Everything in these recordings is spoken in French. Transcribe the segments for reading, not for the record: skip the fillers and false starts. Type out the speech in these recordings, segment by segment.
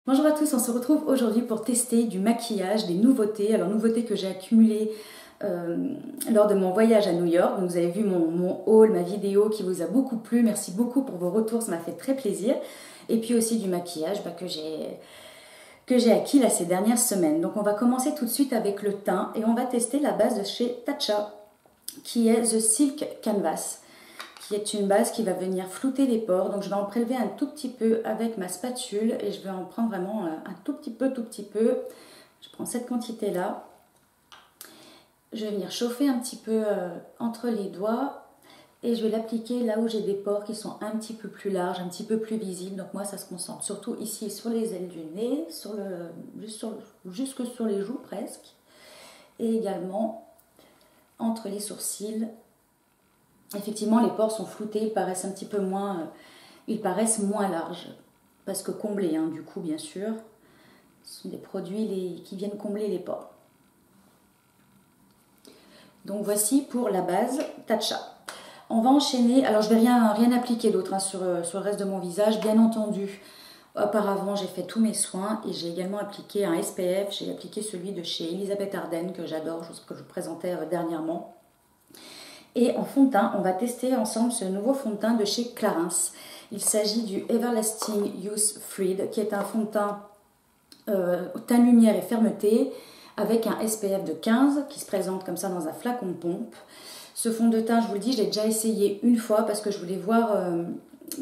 Bonjour à tous, on se retrouve aujourd'hui pour tester du maquillage, des nouveautés. Alors nouveautés que j'ai accumulées lors de mon voyage à New York. Donc, vous avez vu mon haul, ma vidéo qui vous a beaucoup plu. Merci beaucoup pour vos retours, ça m'a fait très plaisir. Et puis aussi du maquillage que j'ai acquis là ces dernières semaines. Donc on va commencer tout de suite avec le teint et on va tester la base de chez Tatcha qui est The Silk Canvas, qui est une base qui va venir flouter les pores. Donc je vais en prélever un tout petit peu avec ma spatule et je vais en prendre vraiment un tout petit peu. Je prends cette quantité là. Je vais venir chauffer un petit peu entre les doigts et je vais l'appliquer là où j'ai des pores qui sont un petit peu plus larges, un petit peu plus visibles. Donc moi ça se concentre surtout ici sur les ailes du nez, jusque sur les joues presque, et également entre les sourcils. Effectivement, les pores sont floutés, ils paraissent un petit peu moins, ils paraissent moins larges, parce que comblés, hein, du coup, bien sûr. Ce sont des produits qui viennent combler les pores. Donc voici pour la base Tatcha. On va enchaîner, alors je vais rien appliquer d'autre hein, sur le reste de mon visage, bien entendu. Auparavant, j'ai fait tous mes soins et j'ai également appliqué un SPF. J'ai appliqué celui de chez Elisabeth Arden que j'adore, que je vous présentais dernièrement. Et en fond de teint, on va tester ensemble ce nouveau fond de teint de chez Clarins. Il s'agit du Everlasting Youth Fluid, qui est un fond de teint teint lumière et fermeté, avec un SPF de 15 qui se présente comme ça dans un flacon de pompe. Ce fond de teint, je vous le dis, je l'ai déjà essayé une fois parce que je voulais voir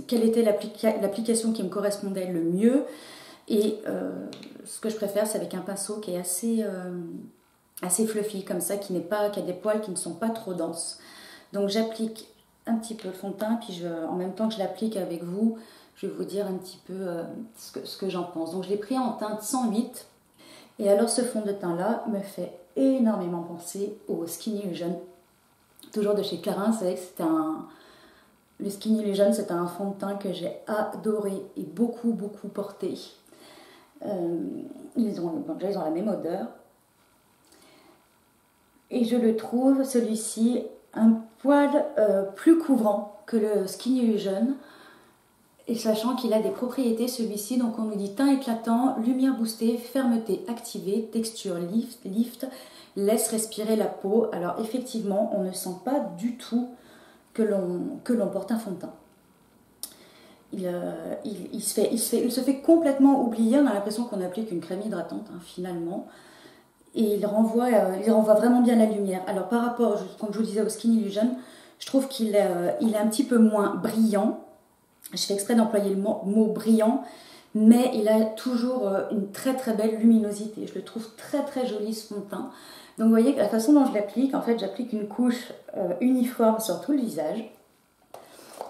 quelle était l'application qui me correspondait le mieux. Et ce que je préfère, c'est avec un pinceau qui est assez fluffy comme ça, qui a des poils qui ne sont pas trop denses. Donc j'applique un petit peu le fond de teint, puis en même temps que je l'applique avec vous, je vais vous dire un petit peu ce que j'en pense. Donc je l'ai pris en teinte 108. Et alors ce fond de teint là me fait énormément penser au Skin Illusion, toujours de chez Clarins. Vous savez que le Skin Illusion, c'est un fond de teint que j'ai adoré et beaucoup porté. Ils ont la même odeur. Et je le trouve, celui-ci, un poil plus couvrant que le Skin Illusion. Et sachant qu'il a des propriétés, celui-ci, donc on nous dit teint éclatant, lumière boostée, fermeté activée, texture lift, laisse respirer la peau. Alors effectivement, on ne sent pas du tout que l'on porte un fond de teint. Il se fait complètement oublier, on a l'impression qu'on applique une crème hydratante finalement. Et il renvoie vraiment bien la lumière. Alors par rapport, comme je vous disais, au Skin Illusion, je trouve qu'il est un petit peu moins brillant. Je fais exprès d'employer le mot brillant, mais il a toujours une très belle luminosité. Je le trouve très joli ce fond de teint. Donc vous voyez que la façon dont je l'applique, en fait j'applique une couche uniforme sur tout le visage.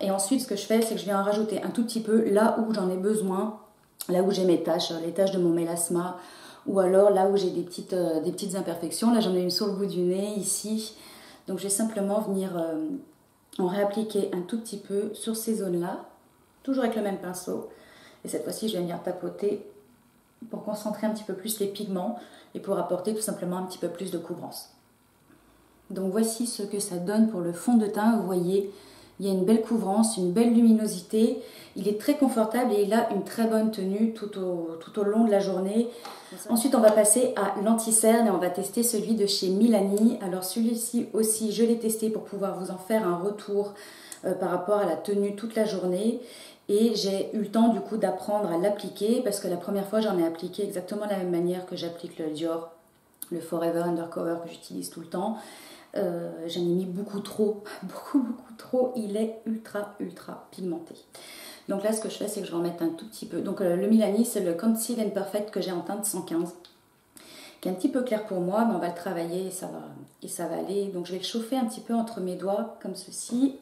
Et ensuite ce que je fais, c'est que je viens en rajouter un tout petit peu là où j'en ai besoin, là où j'ai mes taches, les taches de mon mélasma, ou alors là où j'ai des petites imperfections. Là j'en ai une sur le bout du nez, ici. Donc je vais simplement venir en réappliquer un tout petit peu sur ces zones-là, toujours avec le même pinceau. Et cette fois-ci je vais venir tapoter pour concentrer un petit peu plus les pigments et pour apporter tout simplement un petit peu plus de couvrance. Donc voici ce que ça donne pour le fond de teint. Vous voyez, il y a une belle couvrance, une belle luminosité. Il est très confortable et il a une très bonne tenue tout au long de la journée. Ensuite, on va passer à l'anti-cerne et on va tester celui de chez Milani. Alors celui-ci aussi, je l'ai testé pour pouvoir vous en faire un retour par rapport à la tenue toute la journée. Et j'ai eu le temps du coup d'apprendre à l'appliquer parce que la première fois, j'en ai appliqué exactement de la même manière que j'applique le Dior, le Forever Undercover que j'utilise tout le temps. J'en ai mis beaucoup trop, beaucoup trop. Il est ultra pigmenté. Donc là, ce que je fais, c'est que je vais en mettre un tout petit peu. Donc le Milani, c'est le Conceal and Perfect que j'ai en teinte 115, qui est un petit peu clair pour moi, mais on va le travailler et ça va aller. Donc je vais le chauffer un petit peu entre mes doigts, comme ceci.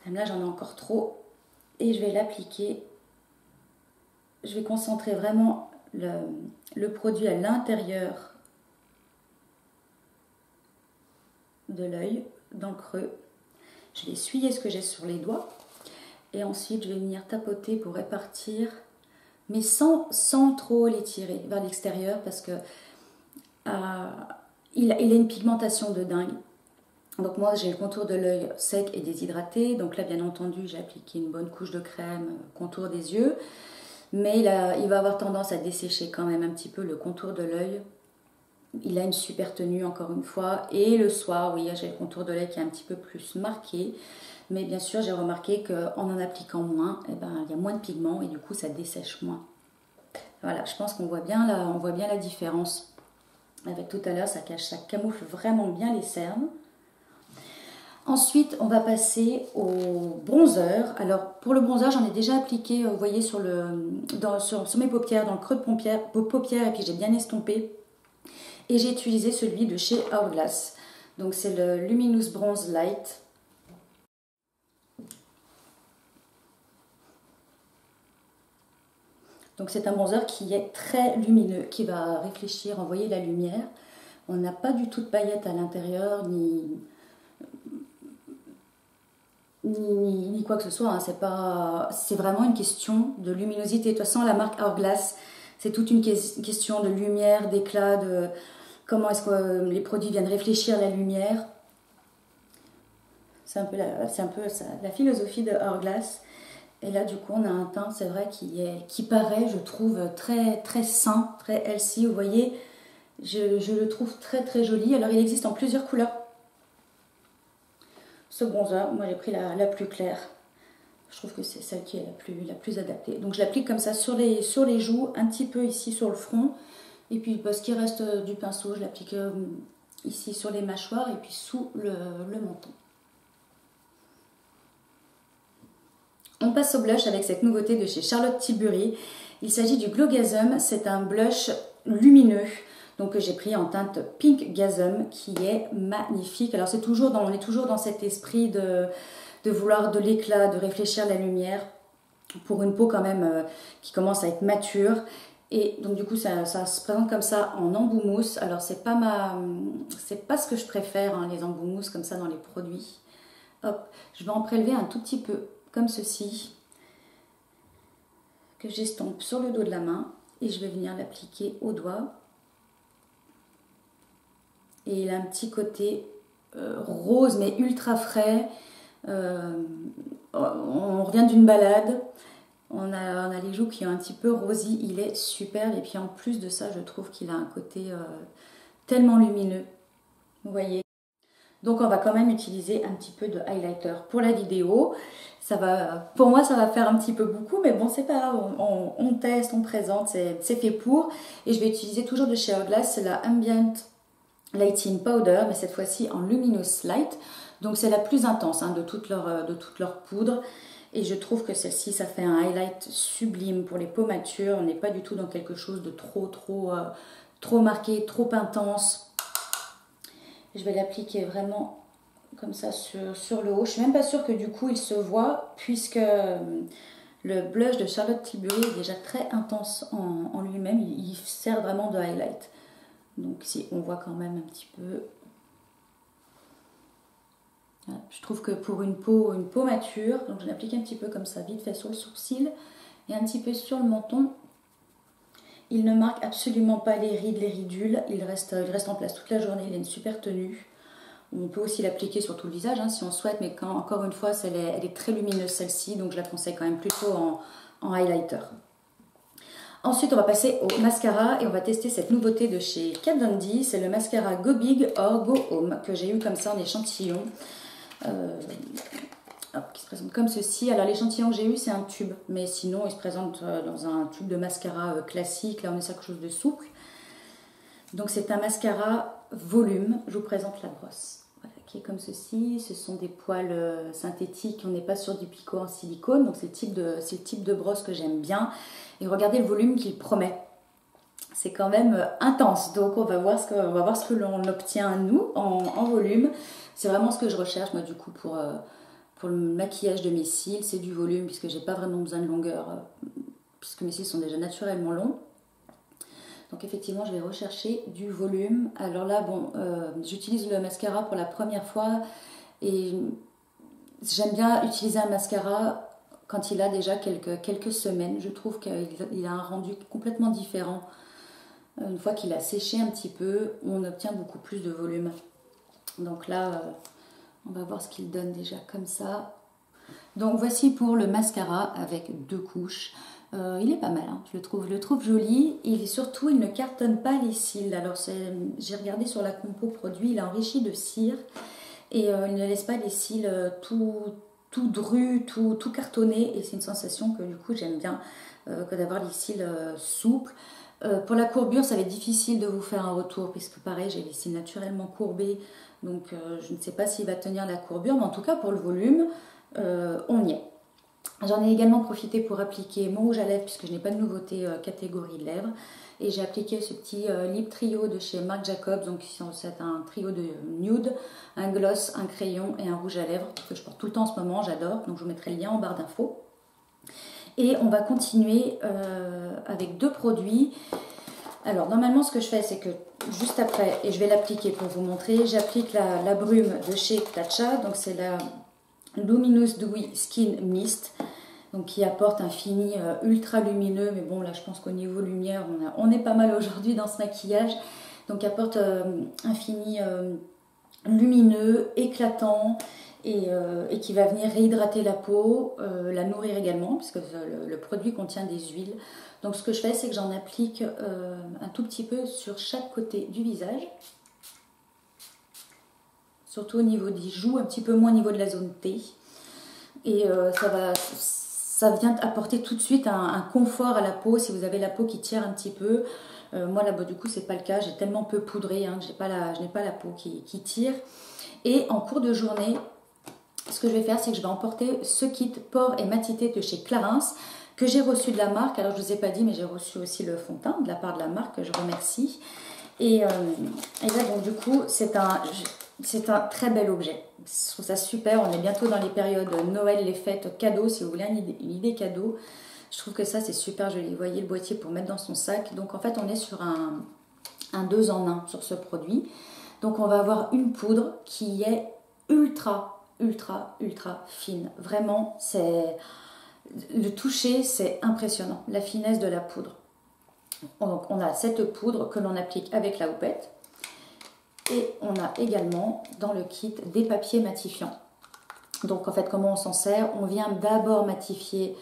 Même là, j'en ai encore trop. Et je vais l'appliquer. Je vais concentrer vraiment le produit à l'intérieur de l'œil, dans le creux. Je vais essuyer ce que j'ai sur les doigts. Et ensuite, je vais venir tapoter pour répartir, mais sans trop l'étirer vers l'extérieur parce que il a une pigmentation de dingue. Donc moi, j'ai le contour de l'œil sec et déshydraté. Donc là, bien entendu, j'ai appliqué une bonne couche de crème, contour des yeux. mais il va avoir tendance à dessécher quand même un petit peu le contour de l'œil. Il a une super tenue encore une fois, et le soir, oui, j'ai le contour de l'œil qui est un petit peu plus marqué, mais bien sûr j'ai remarqué qu'en en appliquant moins, eh ben, il y a moins de pigments et du coup ça dessèche moins. Voilà, je pense qu'on voit bien la différence. Avec tout à l'heure, ça camoufle vraiment bien les cernes. Ensuite, on va passer au bronzer. Alors, pour le bronzer, j'en ai déjà appliqué, vous voyez, sur mes paupières, dans le creux de paupières, et puis j'ai bien estompé. Et j'ai utilisé celui de chez Hourglass. Donc, c'est le Luminous Bronze Light. Donc, c'est un bronzer qui est très lumineux, qui va réfléchir, envoyer la lumière. On n'a pas du tout de paillettes à l'intérieur, ni quoi que ce soit, hein. C'est vraiment une question de luminosité. De toute façon, la marque Hourglass, c'est toute une question de lumière, d'éclat, de comment est-ce que les produits viennent réfléchir la lumière. C'est un peu la philosophie de Hourglass. Et là, du coup, on a un teint, c'est vrai, qui paraît, je trouve, très, très sain, très healthy. Vous voyez, je le trouve très, très joli. Alors, il existe en plusieurs couleurs. Ce bronzer, moi j'ai pris la plus claire. Je trouve que c'est celle qui est la plus adaptée. Donc je l'applique comme ça sur les joues, un petit peu ici sur le front. Et puis ce qui reste du pinceau, je l'applique ici sur les mâchoires et puis sous le menton. On passe au blush avec cette nouveauté de chez Charlotte Tilbury. Il s'agit du Glow Gasm. C'est un blush lumineux. Donc j'ai pris en teinte Pink Gasm qui est magnifique. Alors on est toujours dans cet esprit de vouloir de l'éclat, de réfléchir la lumière pour une peau quand même qui commence à être mature. Et donc du coup ça se présente comme ça en embout mousse. Alors c'est pas ce que je préfère, hein, les embouts mousse comme ça dans les produits. Hop, je vais en prélever un tout petit peu comme ceci que j'estompe sur le dos de la main et je vais venir l'appliquer au doigt. Et il a un petit côté rose mais ultra frais. On revient d'une balade. On a les joues qui ont un petit peu rosy. Il est superbe. Et puis en plus de ça, je trouve qu'il a un côté tellement lumineux. Vous voyez. Donc on va quand même utiliser un petit peu de highlighter pour la vidéo. Pour moi, ça va faire un petit peu beaucoup. Mais bon, c'est pas grave. On teste, on présente. C'est fait pour. Et je vais utiliser toujours de chez Hourglass. C'est la Ambient Lighting Powder, mais cette fois-ci en Luminous Light. Donc c'est la plus intense de toutes leurs poudres. Et je trouve que celle-ci, ça fait un highlight sublime pour les peaux matures. On n'est pas du tout dans quelque chose de trop marqué, trop intense. Je vais l'appliquer vraiment comme ça sur le haut. Je ne suis même pas sûre que du coup il se voit, puisque le blush de Charlotte Tilbury est déjà très intense en lui-même. Il sert vraiment de highlight. Donc si on voit quand même un petit peu. Voilà. Je trouve que pour une peau mature, donc je l'applique un petit peu comme ça, vite fait sur le sourcil et un petit peu sur le menton. Il ne marque absolument pas les rides, les ridules. Il reste en place toute la journée. Il a une super tenue. On peut aussi l'appliquer sur tout le visage si on souhaite, mais encore une fois, elle est très lumineuse celle-ci, donc je la conseille quand même plutôt en highlighter. Ensuite, on va passer au mascara et on va tester cette nouveauté de chez Kat Von D. C'est le mascara Go Big or Go Home que j'ai eu comme ça en échantillon. Qui se présente comme ceci. Alors l'échantillon que j'ai eu, c'est un tube, mais sinon il se présente dans un tube de mascara classique. Là, on est sur quelque chose de souple. Donc c'est un mascara volume. Je vous présente la brosse. Voilà, qui est comme ceci. Ce sont des poils synthétiques. On n'est pas sur du picot en silicone. Donc c'est le type de brosse que j'aime bien. Et regardez le volume qu'il promet. C'est quand même intense. Donc on va voir ce que l'on obtient nous en volume. C'est vraiment ce que je recherche moi du coup pour le maquillage de mes cils. C'est du volume puisque j'ai pas vraiment besoin de longueur puisque mes cils sont déjà naturellement longs. Donc effectivement je vais rechercher du volume. Alors là bon, j'utilise le mascara pour la première fois et j'aime bien utiliser un mascara quand il a déjà quelques semaines. Je trouve qu'il a un rendu complètement différent. Une fois qu'il a séché un petit peu, on obtient beaucoup plus de volume. Donc là, on va voir ce qu'il donne déjà comme ça. Donc voici pour le mascara avec 2 couches. Il est pas mal, hein. Je le trouve joli. Et surtout, il ne cartonne pas les cils. Alors, j'ai regardé sur la compo produit, il est enrichi de cire. Et il ne laisse pas les cils tout drus, tout cartonnés. Et c'est une sensation que du coup, j'aime bien, que d'avoir les cils souples. Pour la courbure, ça va être difficile de vous faire un retour, puisque pareil, j'ai les cils naturellement courbés. Donc, je ne sais pas s'il va tenir la courbure. Mais en tout cas, pour le volume, on y est. J'en ai également profité pour appliquer mon rouge à lèvres puisque je n'ai pas de nouveauté catégorie lèvres. Et j'ai appliqué ce petit lip trio de chez Marc Jacobs. Donc c'est un trio de nude, un gloss, un crayon et un rouge à lèvres que je porte tout le temps en ce moment, j'adore. Donc je vous mettrai le lien en barre d'infos. Et on va continuer avec 2 produits. Alors normalement ce que je fais c'est que juste après, et je vais l'appliquer pour vous montrer, j'applique la brume de chez Tatcha. Donc c'est la Luminous Dewy Skin Mist, donc qui apporte un fini ultra lumineux, mais bon là je pense qu'au niveau lumière on est pas mal aujourd'hui dans ce maquillage, donc apporte un fini lumineux, éclatant et qui va venir réhydrater la peau, la nourrir également puisque le produit contient des huiles. Donc ce que je fais c'est que j'en applique un tout petit peu sur chaque côté du visage. Surtout au niveau des joues, un petit peu moins au niveau de la zone T. Et ça vient apporter tout de suite un confort à la peau si vous avez la peau qui tire un petit peu. Moi là-bas du coup c'est pas le cas, j'ai tellement peu poudré que je n'ai pas la peau qui tire. Et en cours de journée, ce que je vais faire c'est que je vais emporter ce kit pores et matité de chez Clarins que j'ai reçu de la marque. Alors je ne vous ai pas dit mais j'ai reçu aussi le fond de teint de la part de la marque, je remercie. Et là donc du coup c'est un très bel objet. Je trouve ça super. On est bientôt dans les périodes Noël, les fêtes, cadeaux. Si vous voulez une idée cadeau, je trouve que ça c'est super joli. Vous voyez le boîtier pour mettre dans son sac. Donc en fait on est sur un 2 en 1 sur ce produit. Donc on va avoir une poudre qui est ultra fine. Vraiment, le toucher c'est impressionnant. La finesse de la poudre. Donc on a cette poudre que l'on applique avec la houppette. Et on a également dans le kit des papiers matifiants. Donc en fait comment on s'en sert? On vient d'abord matifier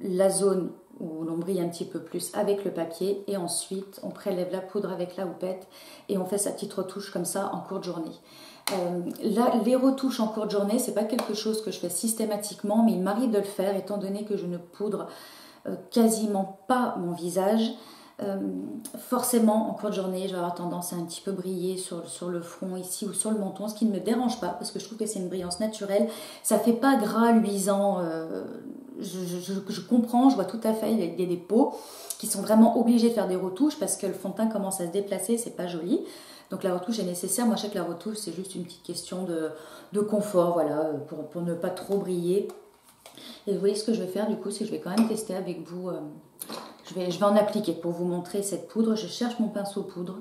la zone où l'on brille un petit peu plus avec le papier. Et ensuite on prélève la poudre avec la houppette et on fait sa petite retouche comme ça en cours de journée. Là, les retouches en cours de journée, c'est pas quelque chose que je fais systématiquement, mais il m'arrive de le faire étant donné que je ne poudre quasiment pas mon visage. Forcément en cours de journée je vais avoir tendance à un petit peu briller sur le front ici ou sur le menton, ce qui ne me dérange pas parce que je trouve que c'est une brillance naturelle, ça fait pas gras luisant. Je comprends, je vois tout à fait, il y a des peaux qui sont vraiment obligées de faire des retouches parce que le fond de teint commence à se déplacer, c'est pas joli. Donc la retouche est nécessaire. Moi je sais que la retouche c'est juste une petite question de confort, voilà, pour ne pas trop briller. Et vous voyez ce que je vais faire du coup, c'est que je vais quand même tester avec vous. Je vais en appliquer pour vous montrer cette poudre. Je cherche mon pinceau poudre.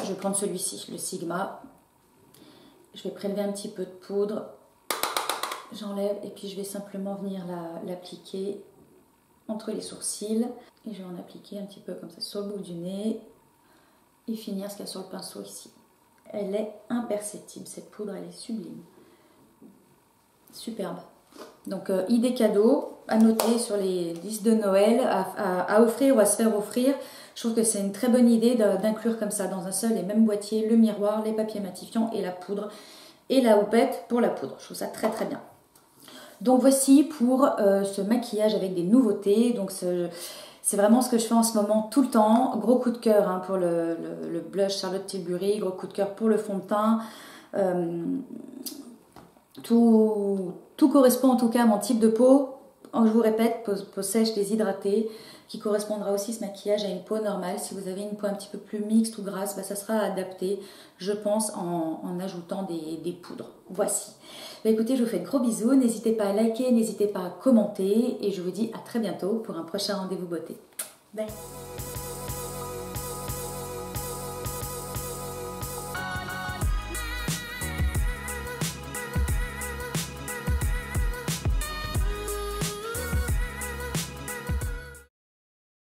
Je vais prendre celui-ci, le Sigma. Je vais prélever un petit peu de poudre. J'enlève et puis je vais simplement venir l'appliquer entre les sourcils. Et je vais en appliquer un petit peu comme ça sur le bout du nez. Et finir ce qu'il y a sur le pinceau ici. Elle est imperceptible, cette poudre, elle est sublime. Superbe. Donc idée cadeau à noter sur les listes de Noël, à offrir ou à se faire offrir. Je trouve que c'est une très bonne idée d'inclure comme ça dans un seul et même boîtier le miroir, les papiers matifiants et la poudre. Et la houppette pour la poudre. Je trouve ça très bien. Donc voici pour ce maquillage avec des nouveautés. Donc c'est vraiment ce que je fais en ce moment tout le temps. Gros coup de cœur hein, pour le blush Charlotte Tilbury. Gros coup de cœur pour le fond de teint. Tout correspond en tout cas à mon type de peau. Je vous répète, peau sèche, déshydratée, qui correspondra aussi ce maquillage à une peau normale. Si vous avez une peau un petit peu plus mixte ou grasse, ça sera adapté, je pense, en ajoutant des poudres. Voici. Écoutez, je vous fais de gros bisous. N'hésitez pas à liker, n'hésitez pas à commenter. Et je vous dis à très bientôt pour un prochain rendez-vous beauté. Bye.